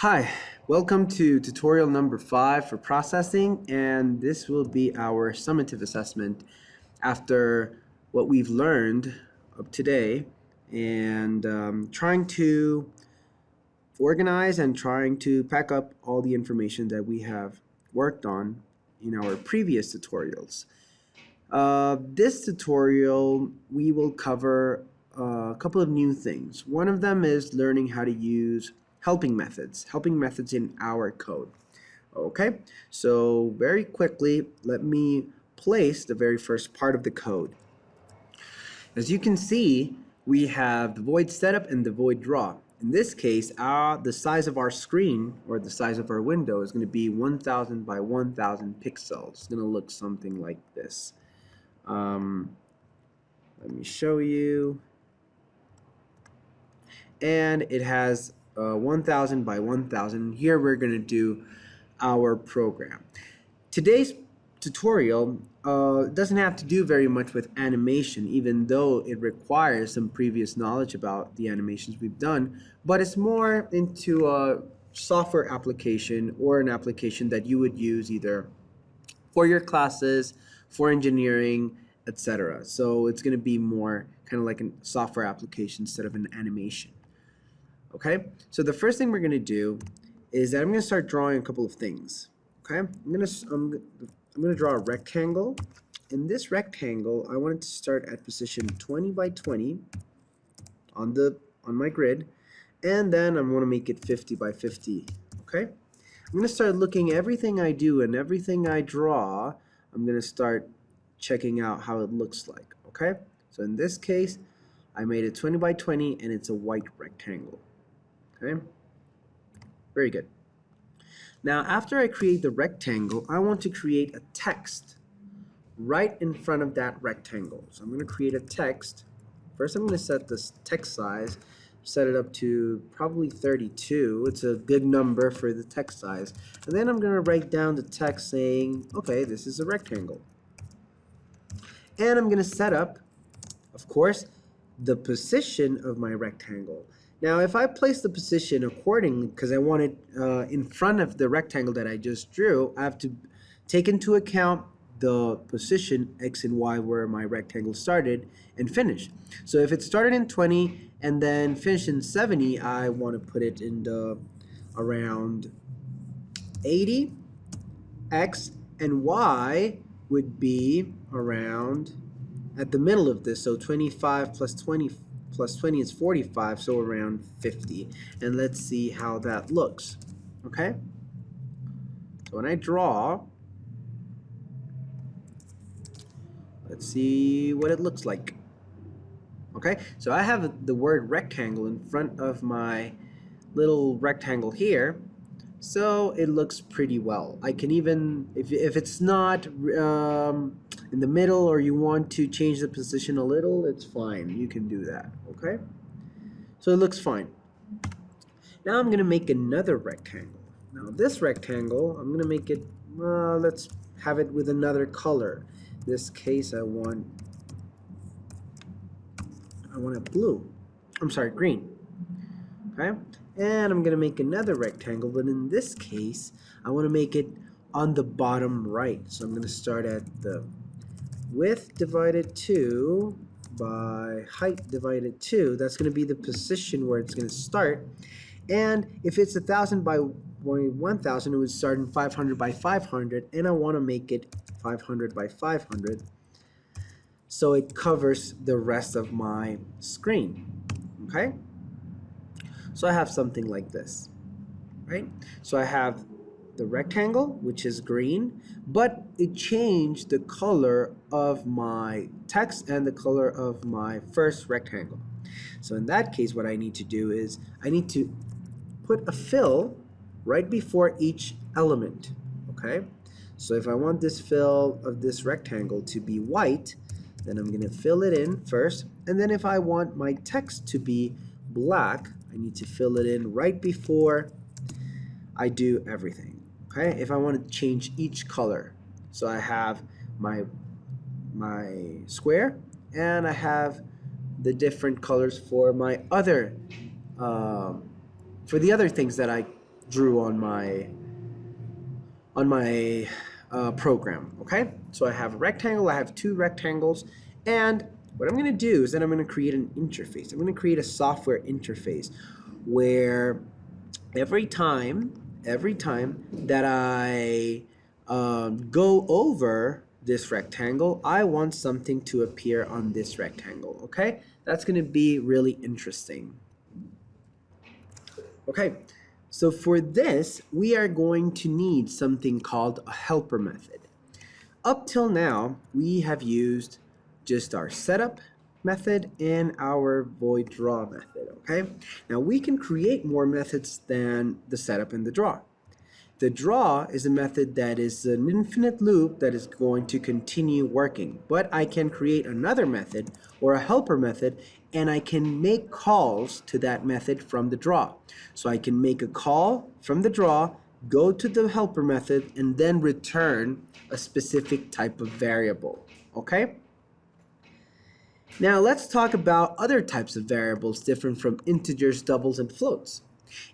Hi, welcome to tutorial number 5 for processing, and this will be our summative assessment after what we've learned of today and trying to organize and trying to pack up all the information that we have worked on in our previous tutorials. This tutorial we will cover a couple of new things. One of them is learning how to use helping methods in our code. Okay, so very quickly, let me place the very first part of the code. As you can see, we have the void setup and the void draw. In this case, the size of our screen or the size of our window is going to be 1000 by 1000 pixels. It's going to look something like this. Let me show you. And it has 1000 by 1000. Here we're going to do our program. Today's tutorial doesn't have to do very much with animation, even though it requires some previous knowledge about the animations we've done, but it's more into a software application or an application that you would use either for your classes, for engineering, etc. So it's going to be more kind of like a software application instead of an animation. Okay, so the first thing we're going to do is that I'm going to start drawing a couple of things. Okay, I'm going to draw a rectangle. In this rectangle, I want it to start at position 20 by 20 on my grid, and then I'm going to make it 50 by 50. Okay, I'm going to start looking everything I do and everything I draw. I'm going to start checking out how it looks like. Okay, so in this case, I made it 20 by 20, and it's a white rectangle. Okay, very good. Now, after I create the rectangle, I want to create a text right in front of that rectangle. So I'm going to create a text. First, I'm going to set this text size, set it up to probably 32. It's a good number for the text size. And then I'm going to write down the text saying, okay, this is a rectangle. And I'm going to set up, of course, the position of my rectangle. Now, if I place the position accordingly, because I want it in front of the rectangle that I just drew, I have to take into account the position X and Y where my rectangle started and finished. So if it started in 20 and then finished in 70, I want to put it in the around 80. X and Y would be around at the middle of this, so 25 plus 20 is 45, so around 50. And let's see how that looks. Okay, so when I draw, let's see what it looks like. Okay, so I have the word rectangle in front of my little rectangle here, so it looks pretty well. I can even, if it's not in the middle or you want to change the position a little, it's fine. You can do that, okay? So it looks fine. Now I'm going to make another rectangle. Now this rectangle, I'm going to make it, let's have it with another color. In this case, I want it blue. I'm sorry, green. Okay? And I'm going to make another rectangle, but in this case, I want to make it on the bottom right. So I'm going to start at the width divided 2 by height divided 2. That's going to be the position where it's going to start. And if it's 1000 by 1000, it would start in 500 by 500, and I want to make it 500 by 500 so it covers the rest of my screen. Okay? So I have something like this, right? So I have the rectangle, which is green, but it changed the color of my text and the color of my first rectangle. So in that case, what I need to do is I need to put a fill right before each element, okay? So if I want this fill of this rectangle to be white, then I'm going to fill it in first, and then if I want my text to be black, I need to fill it in right before I do everything. Okay, if I want to change each color, so I have my square, and I have the different colors for my other for the other things that I drew on my program. Okay, so I have a rectangle, I have two rectangles, and what I'm going to do is that I'm going to create an interface. I'm going to create a software interface where every time that I go over this rectangle, I want something to appear on this rectangle. Okay, that's going to be really interesting. Okay, so for this, we are going to need something called a helper method. Up till now, we have used just our setup method and our void draw method, okay? Now we can create more methods than the setup and the draw. The draw is a method that is an infinite loop that is going to continue working, but I can create another method or a helper method, and I can make calls to that method from the draw. So I can make a call from the draw, go to the helper method, and then return a specific type of variable, okay? Now let's talk about other types of variables different from integers, doubles, and floats.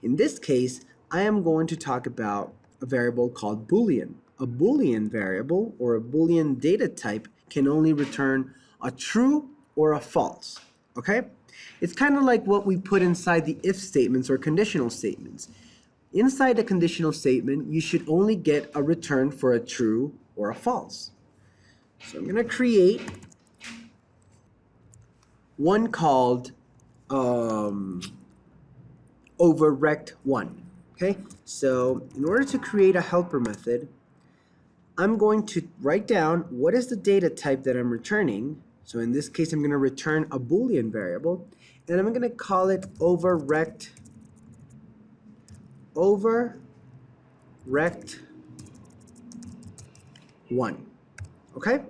In this case, I am going to talk about a variable called Boolean. A Boolean variable or a Boolean data type can only return a true or a false, okay? It's kind of like what we put inside the if statements or conditional statements. Inside a conditional statement, you should only get a return for a true or a false. So I'm going to create one called overrect1. Okay, so in order to create a helper method, I'm going to write down what is the data type that I'm returning. So in this case, I'm going to return a Boolean variable, and I'm going to call it overrect1. Okay,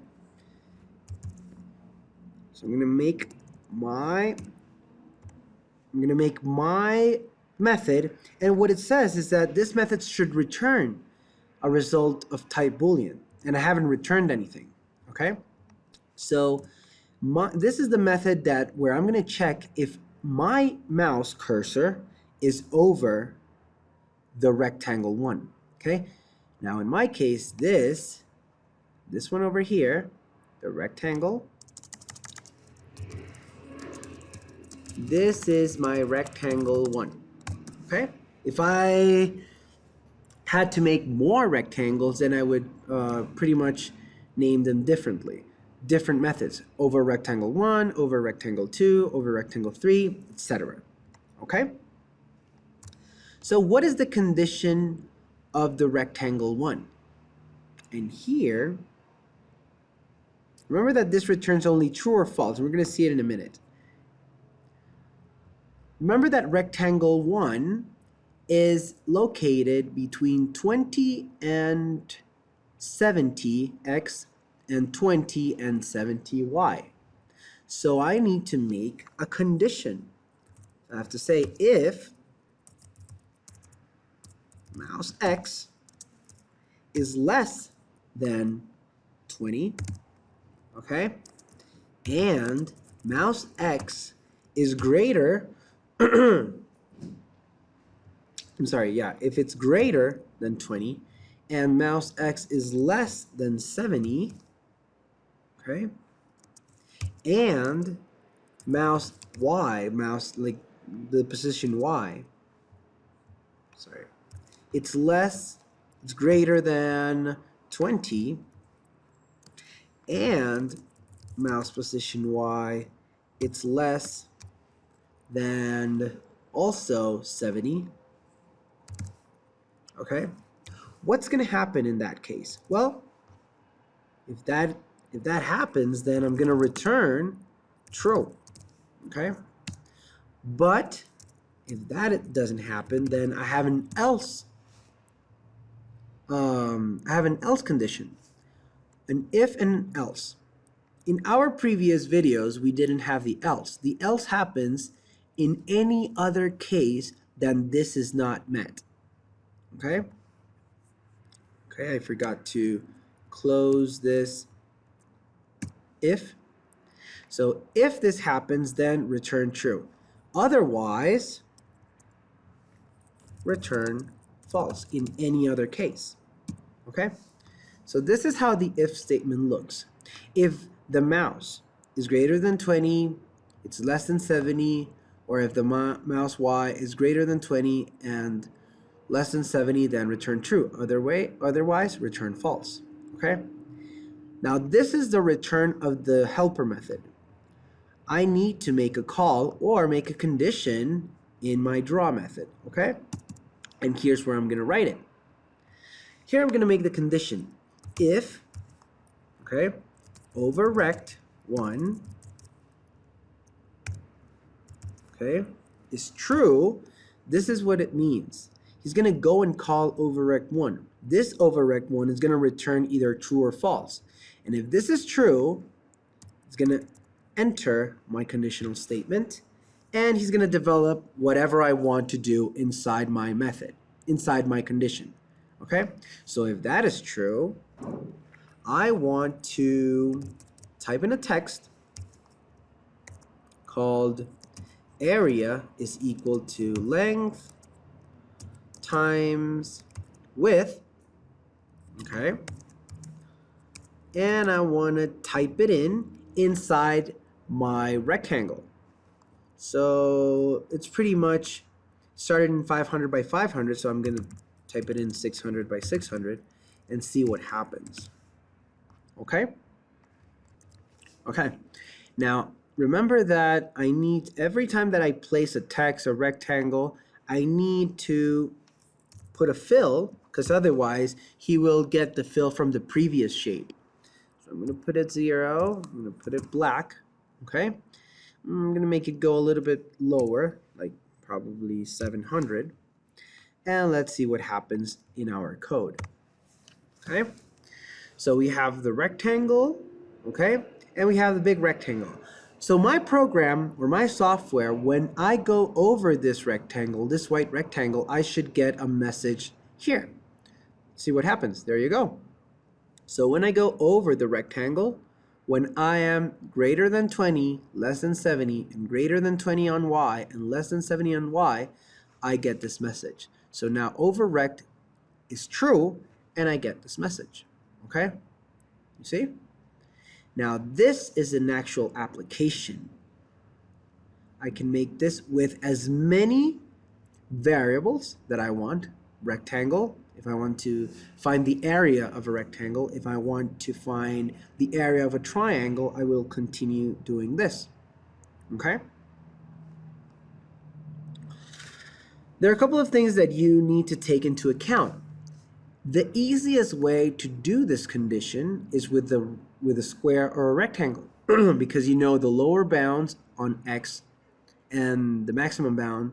so I'm going to make my method, and what it says is that this method should return a result of type Boolean, and I haven't returned anything. Okay, so this is the method where I'm going to check if my mouse cursor is over the rectangle 1. Okay, now in my case, this one over here, the rectangle, this is my rectangle 1. Okay, if I had to make more rectangles, then I would pretty much name them differently. Different methods, over rectangle 1, over rectangle 2, over rectangle 3, etc. Okay? So what is the condition of the rectangle 1? And here, remember that this returns only true or false, and we're going to see it in a minute. Remember that rectangle 1 is located between 20 and 70x and 20 and 70y. So I need to make a condition. I have to say if mouse x is less than 20, okay, and mouse x is greater if it's greater than 20 and mouse x is less than 70, okay, and mouse y, like the position y, it's greater than 20, and mouse position y, it's less than also 70. Okay, what's going to happen in that case? Well, if that happens, then I'm going to return true. Okay, but if that doesn't happen, then I have an else. Condition, an if and an else. In our previous videos, we didn't have the else. The else happens in any other case than this is not met. Okay? Okay, I forgot to close this if. So if this happens, then return true. Otherwise, return false in any other case. Okay? So this is how the if statement looks. If the mouse is greater than 20, it's less than 70, or if the mouse y is greater than 20 and less than 70, then return true. Otherwise, return false. Okay? Now this is the return of the helper method. I need to make a call or make a condition in my draw method. Okay? And here's where I'm going to write it. Here I'm going to make the condition. If, okay, over rect1, okay, is true, this is what it means. He's going to go and call over rect1. This over rect1 is going to return either true or false. And if this is true, it's going to enter my conditional statement, and he's going to develop whatever I want to do inside my method, inside my condition. Okay? So if that is true, I want to type in a text called area is equal to length times width, okay? And I want to type it in inside my rectangle. So it's pretty much started in 500 by 500, so I'm going to type it in 600 by 600 and see what happens. Okay? Okay. Now, remember that I need, every time that I place a text, a rectangle, I need to put a fill, because otherwise he will get the fill from the previous shape. So I'm going to put it 0. I'm going to put it black. Okay? I'm going to make it go a little bit lower, like probably 700. And let's see what happens in our code. Okay? So we have the rectangle, okay? And we have the big rectangle. So my program or my software, when I go over this rectangle, this white rectangle, I should get a message here. See what happens. There you go. So when I go over the rectangle, when I am greater than 20, less than 70, and greater than 20 on y, and less than 70 on y, I get this message. So now over rect is true, and I get this message. Okay? You see? Now this is an actual application. I can make this with as many variables that I want. Rectangle, if I want to find the area of a rectangle. If I want to find the area of a triangle, I will continue doing this. Okay? There are a couple of things that you need to take into account. The easiest way to do this condition is with a square or a rectangle because you know the lower bounds on x and the maximum bound,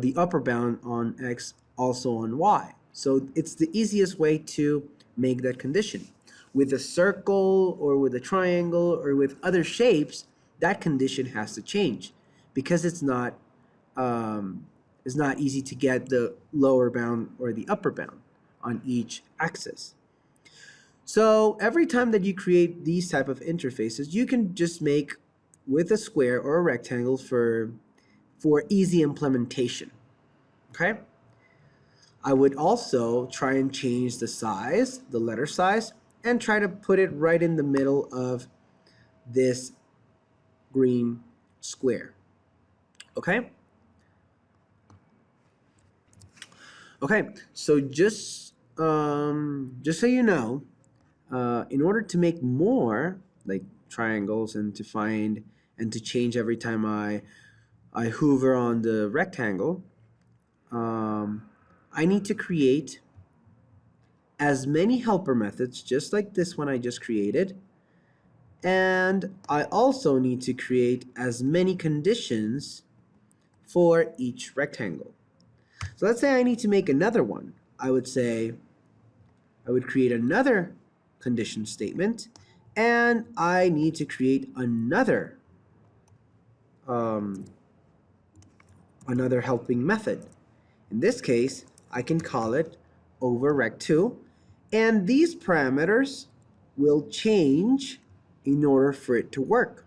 the upper bound on x, also on y. So it's the easiest way to make that condition. With a circle or with a triangle or with other shapes, that condition has to change because it's not easy to get the lower bound or the upper bound on each axis. So every time that you create these type of interfaces, you can just make with a square or a rectangle for easy implementation. Okay? I would also try and change the size, the letter size, and try to put it right in the middle of this green square. Okay? Okay, so just so you know, in order to make more like triangles and to find and to change every time I hover on the rectangle, I need to create as many helper methods just like this one I just created, and I also need to create as many conditions for each rectangle. So let's say I need to make another one. I would create another condition statement, and I need to create another helping method. In this case, I can call it over rect2, and these parameters will change in order for it to work.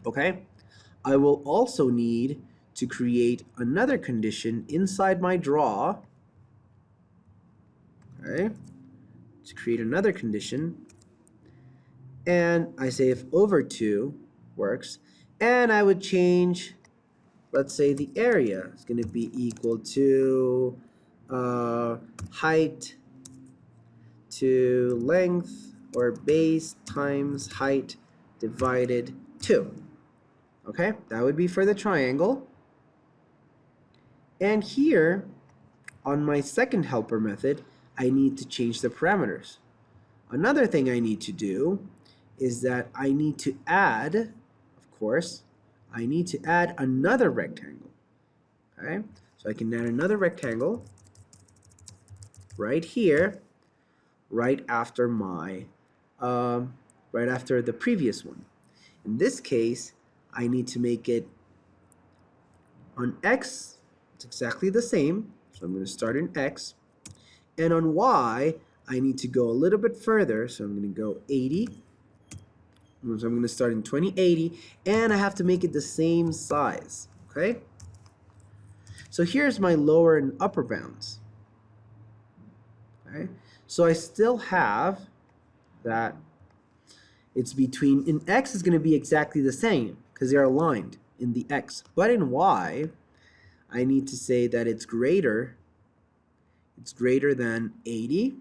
Okay? I will also need to create another condition inside my draw, Okay, to create another condition, and I say if over 2 works, and I would change, let's say the area is going to be equal to height to length, or base times height divided 2. Okay, that would be for the triangle. And here, on my second helper method, I need to change the parameters. Another thing I need to do is that I need to add, of course, I need to add another rectangle. Okay, so I can add another rectangle right here, right after my, right after the previous one. In this case, I need to make it on X, it's exactly the same. So I'm going to start in X. And on Y, I need to go a little bit further. So I'm going to go 80. So I'm going to start in 2080. And I have to make it the same size. Okay? So here's my lower and upper bounds. Okay? So I still have that it's between, in X is going to be exactly the same because they're aligned in the X. But in Y, I need to say that it's greater than 80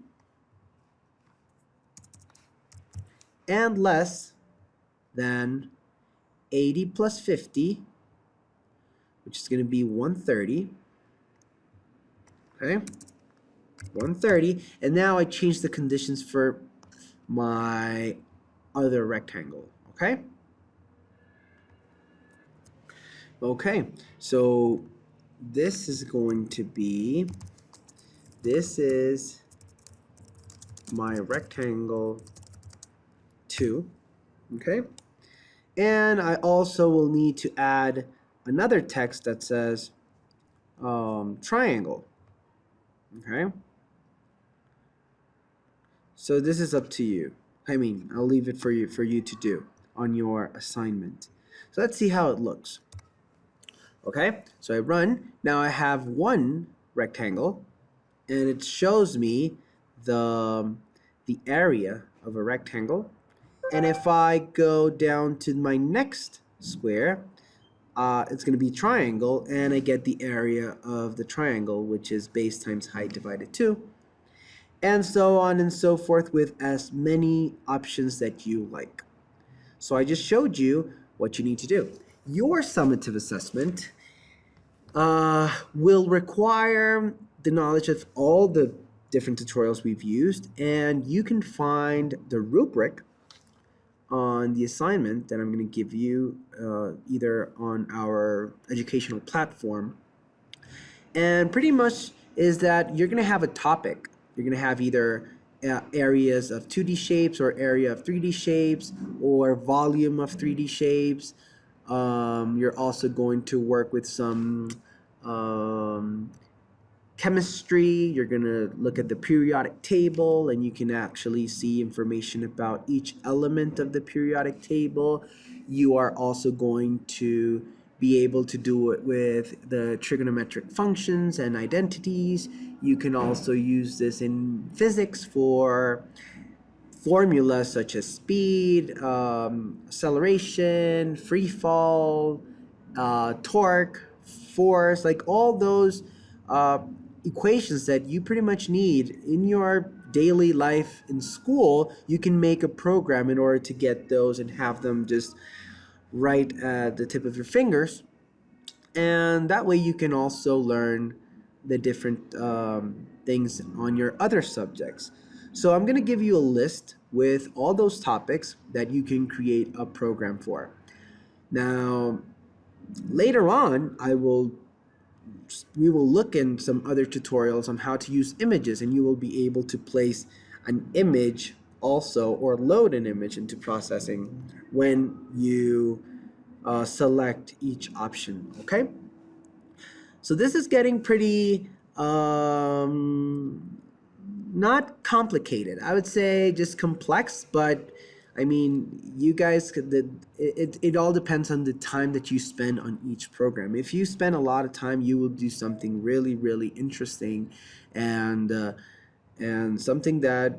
and less than 80 plus 50, which is going to be 130. Okay, 130. And now I change the conditions for my other rectangle. Okay? Okay, so this is going to be, this is my rectangle 2, okay? And I also will need to add another text that says triangle, okay? So this is up to you. I mean, I'll leave it for you to do on your assignment. So let's see how it looks. Okay, so I run. Now I have one rectangle, and it shows me the area of a rectangle. And if I go down to my next square, it's going to be triangle, and I get the area of the triangle, which is base times height divided 2. And so on and so forth with as many options that you like. So I just showed you what you need to do. Your summative assessment will require the knowledge of all the different tutorials we've used, and you can find the rubric on the assignment that I'm going to give you either on our educational platform. And pretty much is that you're going to have a topic. You're going to have either areas of 2D shapes or area of 3D shapes or volume of 3D shapes. You're also going to work with some chemistry. You're going to look at the periodic table, and you can actually see information about each element of the periodic table. You are also going to be able to do it with the trigonometric functions and identities. You can also use this in physics for formulas such as speed, acceleration, free fall, torque, force, like all those equations that you pretty much need in your daily life in school. You can make a program in order to get those and have them just right at the tip of your fingers. And that way you can also learn the different things on your other subjects. So I'm going to give you a list with all those topics that you can create a program for. Now, later on, we will look in some other tutorials on how to use images, and you will be able to place an image also, or load an image into processing when you select each option. Okay, so this is getting pretty not complicated. I would say just complex, but I mean, you guys it all depends on the time that you spend on each program. If you spend a lot of time, you will do something really, really interesting, and and something that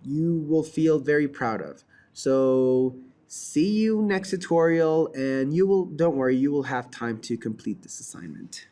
you will feel very proud of. So see you next tutorial, and don't worry, you will have time to complete this assignment.